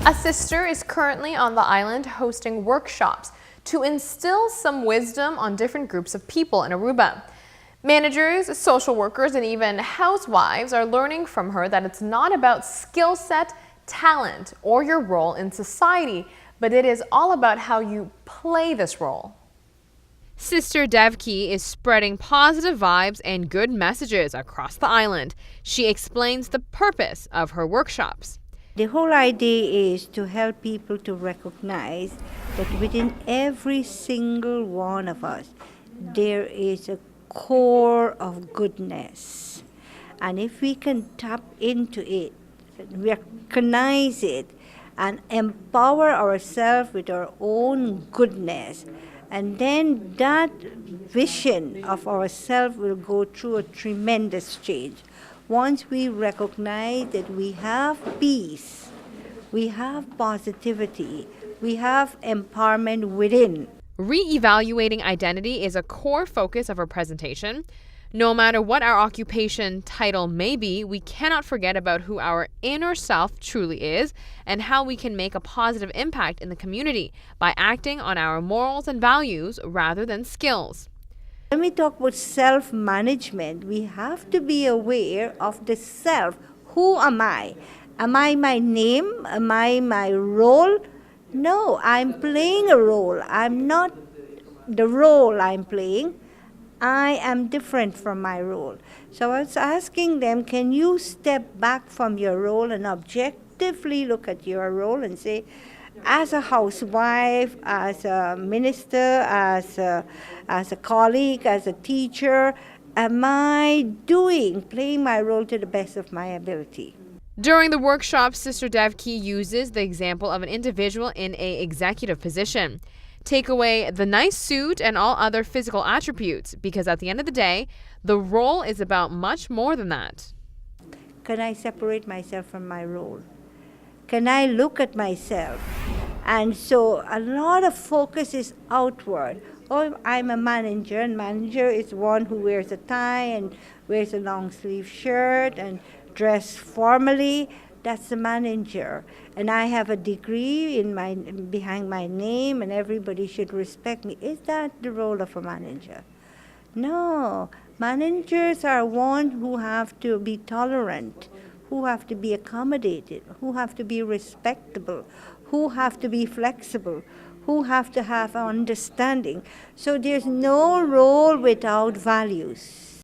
A sister is currently on the island hosting workshops to instill some wisdom on different groups of people in Aruba. Managers, social workers, and even housewives are learning from her that it's not about skill set, talent, or your role in society, but it is all about how you play this role. Sister Devki is spreading positive vibes and good messages across the island. She explains the purpose of her workshops. The whole idea is to help people to recognize that within every single one of us, there is a core of goodness. And if we can tap into it, recognize it, and empower ourselves with our own goodness, and then that vision of ourselves will go through a tremendous change. Once we recognize that we have peace, we have positivity, we have empowerment within. Re-evaluating identity is a core focus of her presentation. No matter what our occupation title may be, we cannot forget about who our inner self truly is and how we can make a positive impact in the community by acting on our morals and values rather than skills. When we talk about self-management, we have to be aware of the self. Who am I? Am I my name? Am I my role? No, I'm playing a role. I'm not the role I'm playing. I am different from my role. So I was asking them, can you step back from your role and objectively look at your role and say, as a housewife, as a minister, as a colleague, as a teacher, am I playing my role to the best of my ability? During the workshop, Sister Devki uses the example of an individual in an executive position. Take away the nice suit and all other physical attributes, because at the end of the day, the role is about much more than that. Can I separate myself from my role? Can I look at myself? And so a lot of focus is outward. Oh, I'm a manager, and manager is one who wears a tie and wears a long sleeve shirt and dress formally. That's the manager. And I have a degree behind my name, and everybody should respect me. Is that the role of a manager? No. Managers are one who have to be tolerant, who have to be accommodated, who have to be respectable, who have to be flexible, who have to have understanding. So there's no role without values.